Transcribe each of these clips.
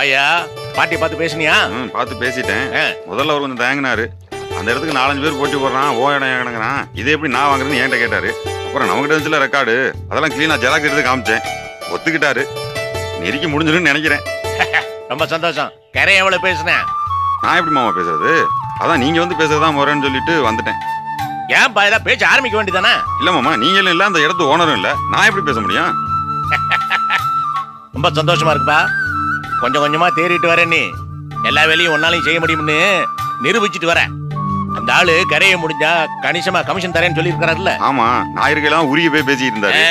வாயா பாட்டி பார்த்து பேசுனியா? பார்த்து பேசிட்டேன். முதல்ல அவர் கொஞ்சம் தயங்கினாரு. அந்த இடத்துக்கு 4-5 பேர் போட்டி போடுறான், ஓ இடம் இடங்கிறான், இதை எப்படி நான் வாங்குறேன்னு என்கிட்ட கேட்டாரு. அப்புறம் நமக்கிட்ட இருந்துச்சுல ரெக்கார்டு, அதெல்லாம் கிளீனா ஜெராக்ஸ் எடுத்து காமிச்சேன். ஒத்துக்கிட்டாரு. நெருக்கி முடிஞ்சிருன்னு நினைக்கிறேன். ரொம்ப சந்தோஷம். கரை எவ்வளவு பேசுனேன்? நான் எப்படி மாமா பேசுறது? அதான் நீங்க வந்து பேசுறதா முறைன்னு சொல்லிட்டு வந்துட்டேன். ஏன் பாயதா பேச்சு ஆரம்பிக்க வேண்டியதானே? இல்ல மாமா, நீங்களும் இல்ல, அந்த இடத்து ஓனரும் இல்ல, நான் எப்படி பேச முடியும்? ரொம்ப சந்தோஷமா இருக்குப்பா. கொஞ்சம் கொஞ்சமா தேறிட்டு வர, நீ எல்லா வேலையும் ஒன்னாலையும் செய்ய முடியும்னு நிரூபிச்சுட்டு வர. அந்த ஆளு கரையை முடிஞ்சா கணிசமா கமிஷன் தரேன்னு சொல்லி இருக்காருல்ல. ஆமா, ஞாயிறுக்கெல்லாம் உருகி போய் பேசிட்டு இருந்தாரு.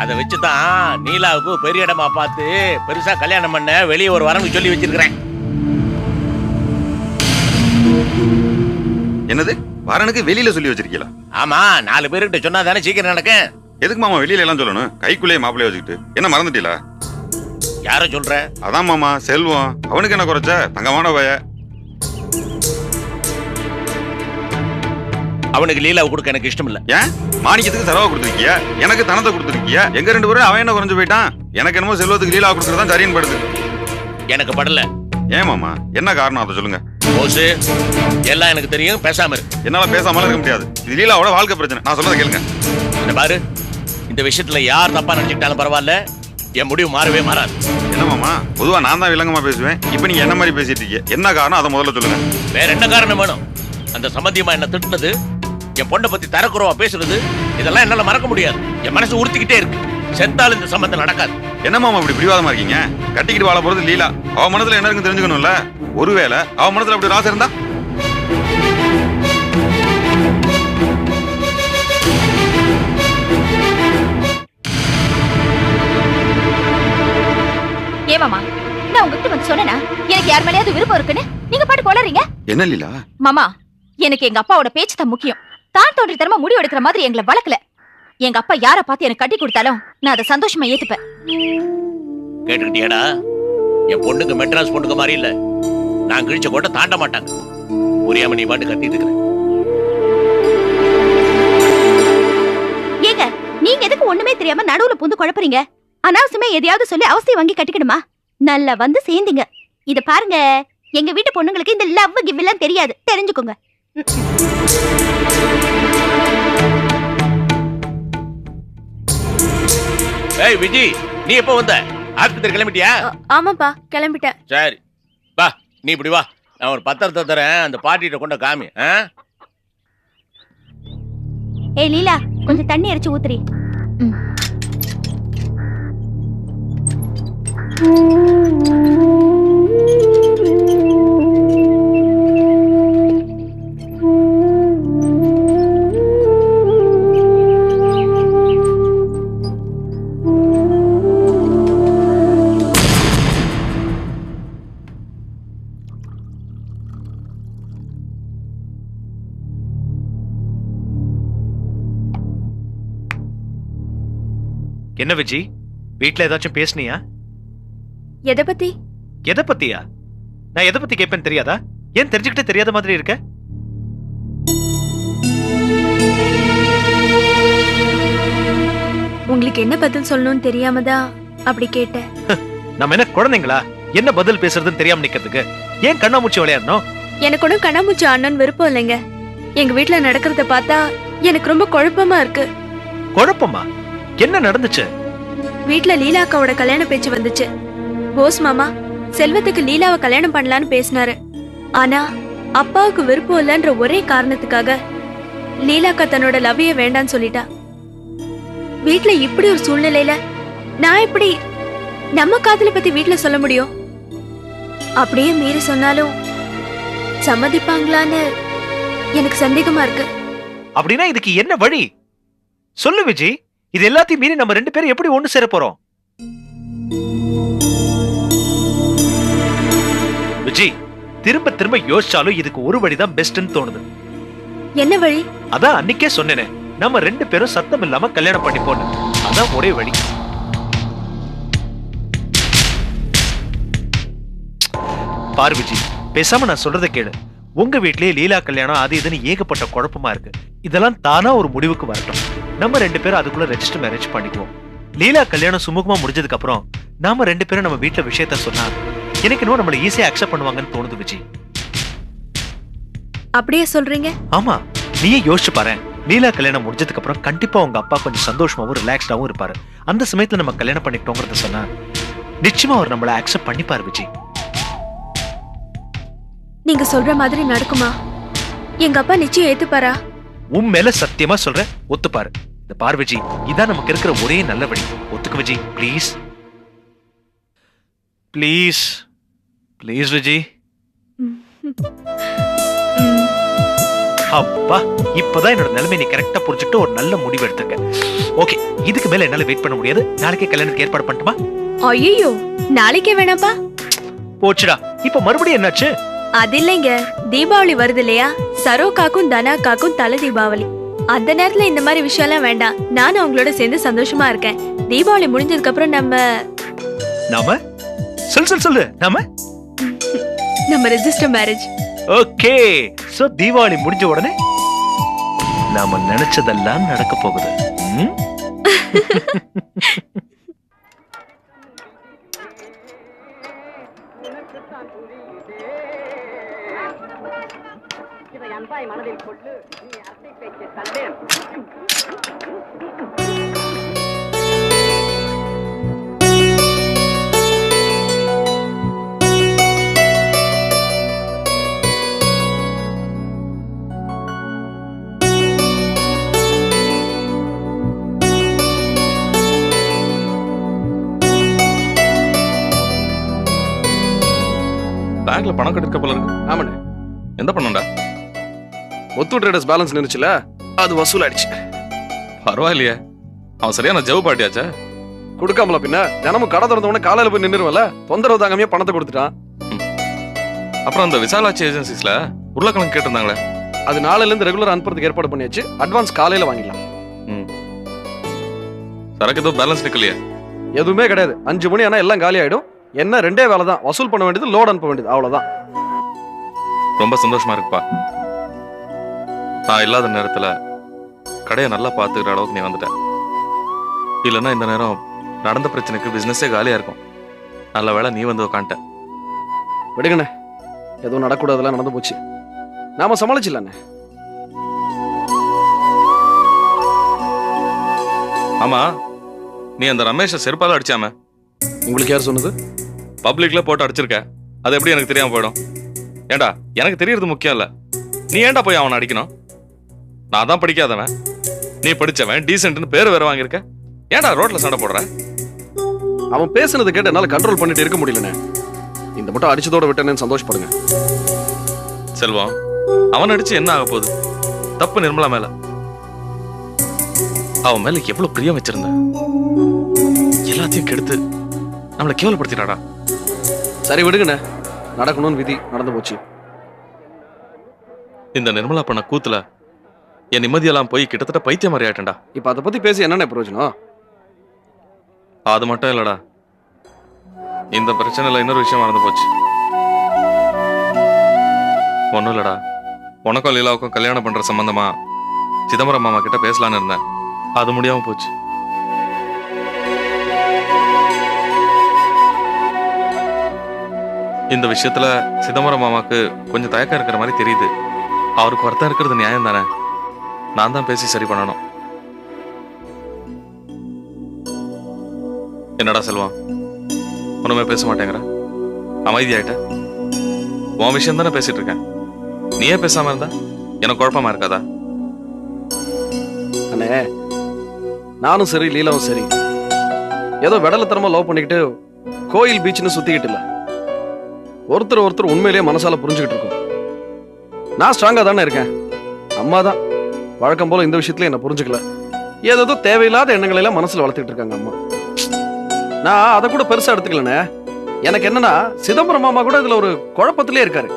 அதை வச்சுதான் நீலாவுக்கு பெரிய இடமா பார்த்து பெருசா கல்யாணம் பண்ண வெளியே ஒரு வரன்னு சொல்லி வச்சிருக்கிறேன். என்னது, வரனுக்கு வெளியில சொல்லி வச்சிருக்கீங்களா? ஆமா, 4 பேருக்கிட்ட சொன்னா தானே சீக்கிரம் நடக்கும். எதுக்கு மாமா வெளியில எல்லாம் சொல்லணும்? கைக்குள்ளேயே மாப்பிள்ளைய வச்சுக்கிட்டு என்ன மறந்துட்டீங்களா? யார சொல்ற? அதான் மாமா, செல்வம். அவனுக்கு என்ன குறைச்ச? தங்கமான பய. அவனுக்கு லீலாவை கொடுக்க எனக்கு இஷ்டம் இல்ல. ஏன்? மாணிக்கத்துக்கு செலவா கொடுத்துருக்கிய, எனக்கு தனத்தை கொடுத்துருக்கிய. எங்க 2 பேரும் அவன் என்ன குறைஞ்சு போயிட்டான்? எனக்கு என்னமோ செல்வத்துக்கு லீலாவை கொடுக்கறதான் சரின்னு படுது. எனக்கு படல. ஏன் மாமா, என்ன காரணம் அதை சொல்லுங்க. போசு, எல்லாம் எனக்கு தெரியும், பேசாம இரு. என்னால பேசாம இருக்க முடியாது. இது லீலாவோட வாழ்க்கை பிரச்சனை. நான் சொல்றதை கேளுங்க. இந்த பாரு, இந்த விஷயத்துல யார் தப்பா நினைச்சுக்கிட்டாலும் பரவாயில்ல, என் முடிவு மாறவே மாறாது. என்ன மாமா, பொதுவா நான் தான் விலங்கமா பேசுவேன். இப்ப நீங்க என்ன மாதிரி பேசிட்டு இருக்கீங்க? என்ன காரணம் அதை முதல்ல சொல்லுங்க. வேற என்ன காரணம் வேணும்? அந்த சம்பந்தியமா என்ன திட்டுனது, என் பொண்ணை பத்தி தரக்குறவா பேசுறது, இதெல்லாம் என்னால மறக்க முடியாது. என் மனசு உறுத்திக்கிட்டே இருக்கு. செத்தாலும் இந்த சம்பந்தம் நடக்காது. என்ன மாமா இப்படி பிடிவாதமா இருக்கீங்க? கட்டிக்கிட்டு வாழ போறது லீலா. அவ மனசுல என்ன இருக்குன்னு தெரிஞ்சுக்கணும்ல. ஒருவேளை அவ மனசுல அப்படி ராசை இருந்தா? ஏமாமா, நான் உங்ககிட்ட வந்து சொன்னேனா எனக்கு யார் மேலயாவது விருப்பம் இருக்குன்னு? நீங்க பாட்டு கொளறீங்க. என்ன லீலா? மாமா, எனக்கு எங்க அப்பாவோட பேச்சு தான் முக்கியம். தான் தோன்றித்தனமா முடிவு எடுக்கிற மாதிரி எங்களை வளர்க்கல. எங்க அப்பா யார பார்த்து எனக்கு கட்டி கொடுத்தாலும் நான் அதை சந்தோஷமா ஏத்துப்பேன். கேட்டுக்கிட்டியாடா? என் பொண்ணுக்கு மெட்ராஸ் பொண்ணுக்கு மாதிரி இல்ல. நான் கிழிச்ச கோட்டை தாண்ட மாட்டாங்க. புரியாம நீ பாட்டு கத்திட்டு இருக்க. ஏங்க, நீங்க எதுக்கு ஒண்ணுமே தெரியாம நடுவுல புந்து குழப்பறீங்க? அனாவசியமா எதையாவது சொல்லி அவசியம் வாங்கி கட்டிக்கணுமா? நல்லா வந்து சேர்ந்தீங்க. இத பாருங்க, எங்க வீட்டு பொண்ணுங்களுக்கு இந்த லவ் கிவ் எல்லாம் தெரியாது, தெரிஞ்சுக்கோங்க. ஏய் விஜி, நீ எப்போ வந்த? ஆஸ்பத்திரி கிளம்பிட்டியா? ஆமாப்பா, கிளம்பிட்டேன். சரி, வா, நீ இப்படி வா. நான் ஒரு பத்திரத்தை தரேன், அந்த பாட்டிகிட்ட கொண்ட காமி. ஏய் லீலா, கொஞ்சம் தண்ணி அரைச்சு ஊத்துறி. என்ன விஜி, வீட்ல ஏதாச்சும் பேசுனியா? எதை பத்தி? எதை பத்தியா? நான் எதை பத்தி கேட்பேன்னு தெரியாதா? ஏன் தெரிஞ்சுக்கிட்டே தெரியாத மாதிரி இருக்க? உங்களுக்கு என்ன பதில் சொல்லணும்னு தெரியாம தான் அப்படி கேட்டேன். நம்ம என்ன குழந்தைங்களா? என்ன பதில் பேசுறதுன்னு தெரியாம நிக்கிறதுக்கு? ஏன் கண்ணாமூச்சி விளையாடணும்? எனக்கு ஒன்றும் கண்ணாமூச்சி ஆடணும்னு விருப்பம் இல்லைங்க. எங்க வீட்டுல நடக்கிறத பார்த்தா எனக்கு ரொம்ப குழப்பமா இருக்கு. குழப்பமா? என்ன நடந்துச்சு? வீட்டுல லீலா அக்காவோட கல்யாண பேச்சு வந்துச்சு. போஸ் மாமா செல்வத்துக்கு லீலாவை கல்யாணம் பண்ணலான்னு பேசினாரு. ஆனா அப்பாவுக்கு விருப்பம் இல்லைன்ற ஒரே காரணத்துக்காக லீலாக்கா தன்னோட லவ்வைய வேண்டான்னு சொல்லிட்டா. வீட்டுல இப்படி ஒரு சூழ்நிலையில நான் இப்படி நம்ம காதலை பத்தி வீட்டுல சொல்ல முடியும்? அப்படியே மீறி சொன்னாலும் சம்மதிப்பாங்களான்னு எனக்கு சந்தேகமா இருக்கு. அப்படின்னா இதுக்கு என்ன வழி சொல்லு விஜி. இது எல்லாத்தையும் மீறி நம்ம 2 பேரும் எப்படி ஒண்ணு சேர போறோம்? விஜி, திரும்ப திரும்ப யோசிச்சாலும் இதுக்கு ஒரு வழிதான் பெஸ்ட்னு தோணுது. என்ன வழி? அதான் அன்னைக்கே சொன்னேனே, நம்ம 2 பேரும் சத்தம் இல்லாம கல்யாணம் பண்ணிப்போம். அதான் ஒரே வழி. பாரு விஜி, பேசாம நான் சொல்றதை கேளு. உங்க வீட்லயே லீலா கல்யாணம் அது இதுன்னு ஏகப்பட்ட குழப்பமா இருக்கு. இதெல்லாம் தானா ஒரு முடிவுக்கு வரட்டும். நம்ம 2 பேரும் அதுக்குள்ள ரெஜிஸ்டர் மேரேஜ் பண்ணிக்குவோம். லீலா கல்யாணம் சுமூகமா முடிஞ்சதுக்கு அப்புறம் நாம 2 பேரும் நம்ம வீட்டுல விஷயத்த சொன்னா எனக்கு இன்னும் நம்மள ஈஸியா அக்செப்ட் பண்ணுவாங்கன்னு தோணுது விஜி. அப்படியே சொல்றீங்க? ஆமா, நீயே யோசிச்சு பாரு. லீலா கல்யாணம் முடிஞ்சதுக்கு அப்புறம் கண்டிப்பா உங்க அப்பா கொஞ்சம் சந்தோஷமாவும் ரிலாக்ஸ்டாவும் இருப்பாரு. அந்த சமயத்துல நம்ம கல்யாணம் பண்ணிட்டோங்கிறத சொன்னா நிச்சயமா அவர் நம்மள அக்செப்ட் பண்ணிப்பாரு விஜி. நீங்க சொல்ற மாதிரி நடக்குமா? எங்க அப்பா நிச்சயம் ஏத்துப்பாரா? உன் மேல சத்தியமா சொல்றேன், ஒத்துப்பாரு. இந்த பார் விஜி, இதான் நமக்கு இருக்கிற ஒரே நல்ல வழி. ஒத்துக்கு Viji, please please please Viji. அப்பா, இப்பதான் என்னோட நிலைமை நீ கரெக்டா புரிஞ்சுட்டு ஒரு நல்ல முடிவு எடுத்துக்க. ஓகே, இதுக்கு மேல என்னால வெயிட் பண்ண முடியாது. நாளைக்கே கல்யாணத்துக்கு ஏற்பாடு பண்ணட்டுமா? ஐயோ, நாளைக்கே வேணாப்பா. போச்சுடா. இப்ப மறுபடியும் என்னாச்சு? அது இல்லைங்க, தீபாவளி வருது இல்லையா? சரோக்காக்கும் தனாக்காக்கும் தலை தீபாவளி. அந்த நேரத்துல இந்த மாதிரி விஷயம் எல்லாம் வேண்டாம். நானும் அவங்களோட சேர்ந்து சந்தோஷமா இருக்கேன். தீபாவளி முடிஞ்சதுக்கு அப்புறம் நாம சொல்லு நம்ம register marriage. Okay, so Deepavali முடிஞ்ச உடனே நாம நினைச்சதெல்லாம் நடக்க போகுது. மனதில் கொள்ளு, நீ அர்த்தை பேச்சு தந்தேன். பேங்க்ல பணம் கட்டிருக்க போல இருக்கு. ஆமாண்ணே, எந்த பணம்டா? முத்து ட்ரேடர்ஸ் பேலன்ஸ் நின்னுச்சுல, அது வசூல் ஆயிடுச்சு. பரவாயில்லையே, அவன் சரியான ஜவு பாட்டியாச்சா? கொடுக்காமல பின்ன தினமும் கடை திறந்த உடனே காலையில போய் நின்னுருவல, தொந்தரவு தாங்காமையே பணத்தை கொடுத்துட்டான். அப்புறம் அந்த விசாலாட்சி ஏஜென்சிஸ்ல உருளைக்கிழங்கு கேட்டிருந்தாங்களே, அது நாளையில இருந்து ரெகுலர் அனுப்புறதுக்கு ஏற்பாடு பண்ணியாச்சு. அட்வான்ஸ் காலையில வாங்கிடலாம். சரக்கு எதுவும் பேலன்ஸ் நிக்கலையே? எதுவுமே கிடையாது. 5 மணி ஆனா எல்லாம் காலி ஆயிடும். என்ன 2 வேலை தான், வசூல் பண்ண வேண்டியது, லோட் அனுப்ப வேண்டியது, அவ்வளவுதான். ரொம்ப சந்தோஷமா இருக்குப்பா. நான் இல்லாத நேரத்துல கடையை நல்லா பாத்துக்கிற அளவுக்கு நீ வந்துட்ட. இல்லைன்னா இந்த நேரம் நடந்த பிரச்சனைக்கு பிசினஸே காலியா இருக்கும். நல்ல வேளை நீ வந்து உட்காந்துட்ட. விடுங்கண்ணே, எதுவும் நடக்கூடாதெல்லாம் நடந்து போச்சு. நாம சமாளிச்சிடலாண்ணே. ஆமா, நீ அந்த ரமேஷை செருப்பால அடிச்சாம? உங்களுக்கு யார் சொன்னது? பப்ளிக்ல போட்டு அடிச்சிருக்க, அது எப்படி எனக்கு தெரியாம போயிடும்? ஏண்டா, எனக்கு தெரியறது முக்கியம் இல்ல, நீ ஏன்டா போய் அவனை அடிக்கணும்? நான் தான் படிக்காதவன், நீ படிச்சவன், டீசென்ட்னு பேர் வேற வாங்கியிருக்க. ஏன்டா ரோட்ல சண்டை போடுற? அவன் பேசுனதை கேட்டு என்னால கண்ட்ரோல் பண்ணிட்டு இருக்க முடியலண்ணே. இந்த மட்டும் அடிச்சதோட விட்டேன்னு சந்தோஷப்படுங்க. செல்வம், அவன் அடிச்சு என்ன ஆக போகுது? தப்பு நிர்மலா மேல. அவன் மேல எவ்வளவு பிரியம் வச்சிருந்த, எல்லாத்தையும் கெடுத்து நம்மளை கேவலப்படுத்தினாடா. சரி விடுங்கண்ணே, நடக்கணும்னு விதி, நடந்து போச்சு. இந்த நிர்மலா பண்ண கூத்துல என் நிம்மதியெல்லாம் போய் கிட்டத்தட்ட பைத்தியம் மாதிரி ஆயிட்டேன்டா. இப்ப அதை பத்தி பேசி என்னென்ன பிரயோஜனம்? அது மட்டும் இல்லடா, இந்த பிரச்சனைல இன்னொரு விஷயம் மறந்து போச்சு. ஒண்ணும் இல்லடா, உனக்கும் லீலாவுக்கும் கல்யாணம் பண்ற சம்பந்தமா சிதம்பரம் மாமா கிட்ட பேசலான்னு இருந்தேன். அது முடியாம போச்சு. இந்த விஷயத்துல சிதம்பரம் மாமாக்கு கொஞ்சம் தயக்கம் இருக்கிற மாதிரி தெரியுது. அவருக்கு வருத்தம் இருக்கிறது நியாயம் தானே? நான் தான் பேசி சரி பண்ணணும். என்னடா செல்வம், ஒண்ணுமே பேச மாட்டேங்கிற? அமைதியாயிட்ட? உன் விஷயம் தானே பேசிட்டு இருக்கேன். நீயே பேசாம இருந்தா எனக்கு குழப்பமா இருக்காதா? அண்ணே, நானும் சரி லீலாவும் சரி ஏதோ வெடலத்தனமா லவ் பண்ணிக்கிட்டு கோயில் பீச்னு சுத்திக்கிட்டு இல்ல. ஒருத்தர் உண்மையிலேயே மனசால புரிஞ்சுக்கிட்டு இருக்கோம். நான் ஸ்ட்ராங்கா தானே இருக்கேன். அம்மா தான் வழக்கம் போல இந்த விஷயத்துல என்ன புரிஞ்சுக்கல. ஏதோ தேவையில்லாத எண்ணங்களை எல்லாம் மனசுல வளர்த்துக்கிட்டு இருக்காங்க அம்மா. நான் அதை கூட பெருசா எடுத்துக்கலண்ணே. எனக்கு என்னன்னா, சிதம்பரம் மாமா கூட இதுல ஒரு குழப்பத்திலே இருக்காரு.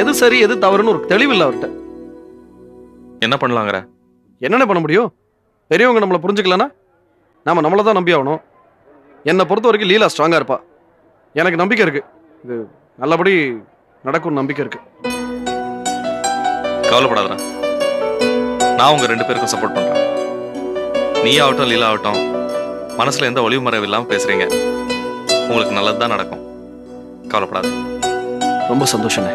எது சரி எது தவறுன்னு ஒரு தெளிவு இல்லை அவர்கிட்ட. என்ன பண்ணலாங்கிற? என்னென்ன பண்ண முடியும்? பெரியவங்க நம்மளை புரிஞ்சுக்கலன்னா நாம நம்மளை தான் நம்பி ஆகணும். என்னை பொறுத்த வரைக்கும் லீலா ஸ்ட்ராங்கா இருப்பா. எனக்கு நம்பிக்கை இருக்கு, இது நல்லபடி நடக்கும் நம்பிக்கை இருக்கு. கவலைப்படாதடா, நான் உங்க 2 பேருக்கும் சப்போர்ட் பண்றேன். நீ ஆகட்டும் லீலா ஆகட்டும், மனசுல எந்த ஒளிவு மறைவு இல்லாம பேசுறீங்க. உங்களுக்கு நல்லதுதான் நடக்கும், கவலைப்படாத. ரொம்ப சந்தோஷண்ணே.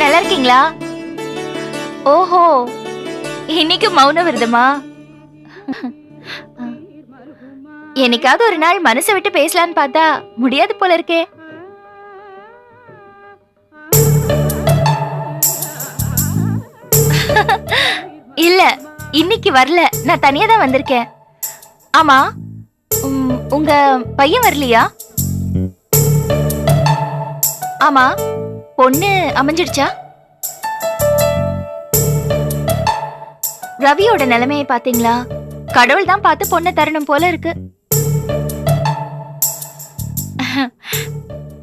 நல்லா இருக்கீங்களா? ஓஹோ, இன்னைக்கு மௌன விரதமா? என்னைக்காவது ஒரு நாள் மனசை விட்டு பேசலான்னு பார்த்தா முடியாது போல இருக்கே. இல்ல, இன்னைக்கு வரல, நான் தனியா தான் வந்திருக்கேன். ஆமா, உங்க பையன் வரலையா? ஆமா, பொண்ணு அமைஞ்சிடுச்சா? ரவியோட நிலைமையை பாத்தீங்களா? கடவுள் தான் பார்த்து பொண்ணை தரணும் போல இருக்கு.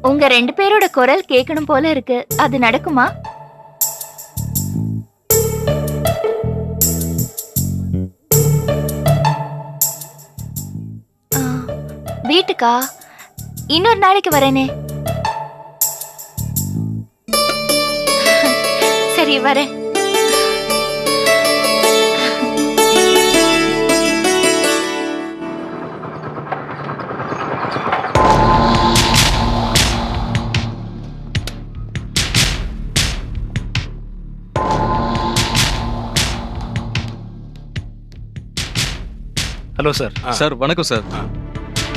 உங்க 2 பேரோட குரல் கேட்கணும் போல இருக்கு. அது நடக்குமா? வீட்டுக்கா? இன்னொரு நாளைக்கு வரேனே. சரி, வரேன். Hello sir. சார் வணக்கம் சார்.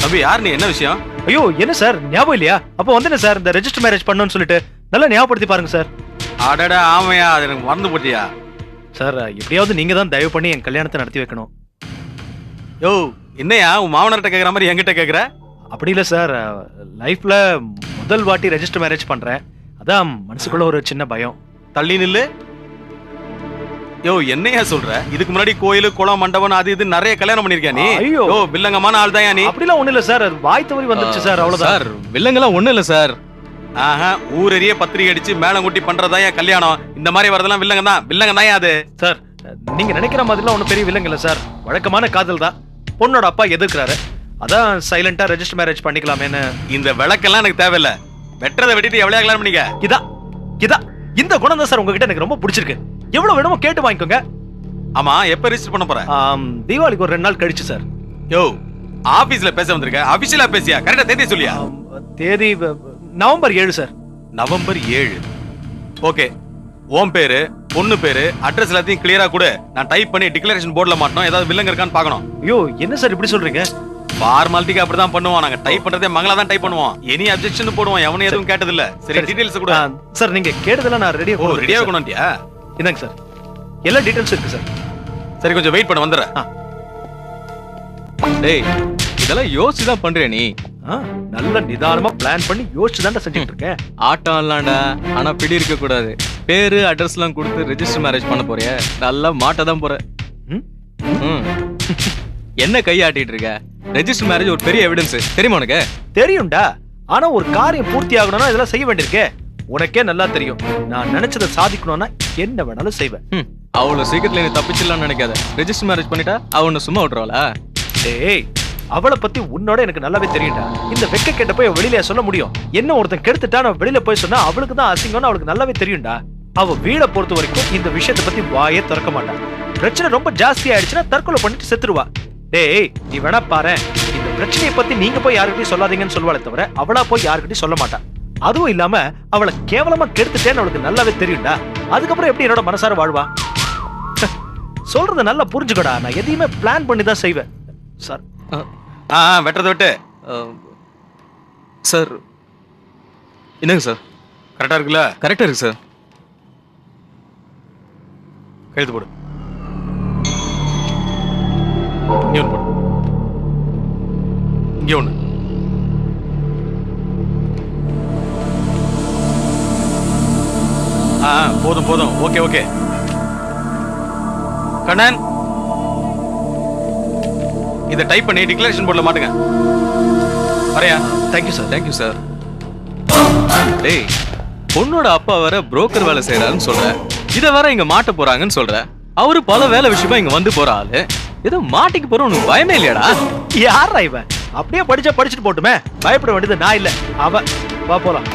தம்பி, யார் நீ? என்ன விஷயம்? ஐயோ, என்ன சார் ஞாபகம் இல்லையா? அப்போ வந்தேன் சார், இந்த ரெஜிஸ்டர் மேரேஜ் பண்ணணும்னு சொல்லிட்டு. நல்லா ஞாபகப்படுத்தி பாருங்க சார். அடடா, ஆமையா, அது எனக்கு மறந்து போட்டியா? சார், எப்படியாவது நீங்க தான் தயவு பண்ணி என் கல்யாணத்தை நடத்தி வைக்கணும். யோ, என்னையா உன் மாமனார்ட்ட கேக்குற மாதிரி என்கிட்ட கேக்குற? அப்படி இல்லை சார், லைஃப்ல முதல் வாட்டி ரெஜிஸ்டர் மேரேஜ் பண்றேன். அதான் மனசுக்குள்ள ஒரு சின்ன பயம். தள்ளி நில்லு. யோ, என்னையா சொல்ற? இதுக்கு முன்னாடி கோயில், குளம், மண்டபம் அது இது நிறைய கல்யாணம் பண்ணிருக்கியா நீ? ஐயோ, யோ, வில்லங்கமான ஆள் தான் நீ. அப்படிலாம் ஒண்ணு இல்ல சார், அது வாய் தவறி வந்துருச்சு சார், அவ்வளவுதான். சார், வில்லங்கெல்லாம் ஒண்ணும் இல்ல சார். ஆஹா, ஊரெரிய பத்திரிகை அடிச்சு மேளம் கொட்டி பண்றதா என் கல்யாணம். இந்த மாதிரி வரதெல்லாம் வில்லங்க தான். வில்லங்க தான் அது. சார், நீங்க நினைக்கிற மாதிரிலாம் ஒன்றும் பெரிய வில்லங்க இல்ல சார். வழக்கமான காதல் தான். பொண்ணோட அப்பா எதிர்க்கிறாரு, அதான் சைலண்டா ரெஜிஸ்டர் மேரேஜ் பண்ணிக்கலாமேன்னு. இந்த விளக்கெல்லாம் எனக்கு தேவையில்ல. வெட்டுறதை வெட்டிட்டு எவ்வளவு கல்யாணம் பண்ணிக்க. இதா இந்த குணம் தான் சார் உங்ககிட்ட எனக்கு ரொம்ப பிடிச்சிருக்கு. எவ்வளவு வேணுமோ கேட்டு வாங்கிக்கோங்க. ஆமா, எப்ப ரெஜிஸ்டர் பண்ண போற? தீபாவளிக்கு ஒரு 2 நாள் கழிச்சு சார். யோ, ஆபீஸ்ல பேச வந்திருக்க, ஆபீஸ்ல பேசியா? கரெக்டா தேதி சொல்லியா? தேதி நவம்பர் 7 சார். நவம்பர் 7. ஓகே, ஓம் பேரு, பொண்ணு பேரு, அட்ரஸ் எல்லாத்தையும் கிளியரா கொடு. நான் டைப் பண்ணி டிக்ளரேஷன் போர்டுல மாட்டணும். ஏதாவது வில்லங்க இருக்கான்னு பார்க்கணும். ஐயோ, என்ன சார் இப்படி சொல்றீங்க? ஃபார்மாலிட்டிக்கு அப்படிதான் பண்ணுவோம். நாங்க டைப் பண்றதே மங்களா தான் டைப் பண்ணுவோம். எனி அப்ஜெக்ஷன் போடுவோம். எவனும் எதுவும் கேட்டது இல்ல. சரி, டீடைல்ஸ் கொடு. சார், நீங்க கேட்டதெல்லாம் நான் ரெடியா ஓ, ரெடியா கொண்டுட்டியா? இந்தாங்க சார், எல்லா டீடைல்ஸ் இருக்கு சார். சரி, கொஞ்சம் வெயிட் பண்ண வந்துடுறேன். டேய், இதெல்லாம் யோசிச்சு தான் பண்றியா நீ? நல்ல நிதானமா பிளான் பண்ணி யோசிச்சு தான் செஞ்சுட்டு இருக்கேன். ஆட்டம் இல்லாண்டா, ஆனா பிடி இருக்க கூடாது. பேரு அட்ரஸ் எல்லாம் கொடுத்து ரெஜிஸ்டர் மேரேஜ் பண்ண போறிய, நல்லா மாட்ட தான் போற. என்ன கையாட்டிட்டு இருக்க? ரெஜிஸ்டர் மேரேஜ் ஒரு பெரிய எவிடன்ஸ், தெரியுமா உனக்கு? தெரியும்டா, ஆனா ஒரு காரியம் பூர்த்தி ஆகணும்னா இதெல்லாம் செய்ய வேண்டியிருக்கே. உனக்கே நல்லா தெரியும், நான் நினைச்சதை சாதிக்கணும்னா என்ன வேணாலும் செய்வேன். அவ்வளவு சீக்கிரத்துல நீ தப்பிச்சிடலாம்னு நினைக்காத. ரெஜிஸ்டர் மேரேஜ் பண்ணிட்டா அவனை சும்மா விட்டுருவாளா? ஏய், அவளை பத்தி உன்னோட எனக்கு நல்லாவே தெரியும்டா. இந்த வெக்க கேட்ட போய் வெளியில சொல்ல முடியும்? என்ன ஒருத்தன் கெடுத்துட்டா நான் வெளியில போய் சொன்னா அவளுக்கு தான் அசிங்கம்னு அவளுக்கு நல்லாவே தெரியும்டா. அவ வீட பொறுத்த வரைக்கும் இந்த விஷயத்தை பத்தி வாயே திறக்க மாட்டான். பிரச்சனை ரொம்ப ஜாஸ்தி ஆயிடுச்சுன்னா தற்கொலை பண்ணிட்டு செத்துருவா. டேய், நீ வேணா பாரு, இந்த பிரச்சனையை பத்தி நீங்க போய் யாருக்கிட்டையும் சொல்லாதீங்கன்னு சொல்லுவாளே தவிர அவளா போய் யாருக்கிட்டையும் சொல்ல மாட்டான். அதுவும் இல்லாம அவளை கேவலமா கெடுத்துட்டேன்னு அவளுக்கு நல்லாவே தெரியும்டா. அதுக்கப்புறம் எப்படி என்னோட மனசார வாழ்வா? சொல்றத நல்லா புரிஞ்சுக்கடா. நான் எதையுமே பிளான் பண்ணி தான் செய்வேன் சார். வெட்டுறத விட்டு. சார், என்னங்க சார்? கரெக்டா இருக்குல்ல? கரெக்டா இருக்கு சார். கையெழுத்து போடு. இங்க ஒன்று போடு. இங்க ஒன்று. போதும் போதும். Okay okay. கண்ணன், இதை டைப் பண்ணி டிக்ளரேஷன் போர்டுல மாட்டுங்க. வரையா? Thank you sir. Thank you sir. டேய் பொண்ணோட அப்பா வேற புரோக்கர் வேலை செய்யறாருன்னு சொல்ற, இத வேற இங்க மாட்ட போறாங்கன்னு சொல்ற. அவரு பல வேலை விஷயமா இங்க வந்து போற ஆளு, ஏதோ மாட்டிக்கு போற உனக்கு பயமே இல்லையாடா? யாரா இவன்? அப்படியே படிச்சா படிச்சுட்டு போட்டுமே, பயப்பட வேண்டியது நான் இல்ல அவன். வா போலாம்.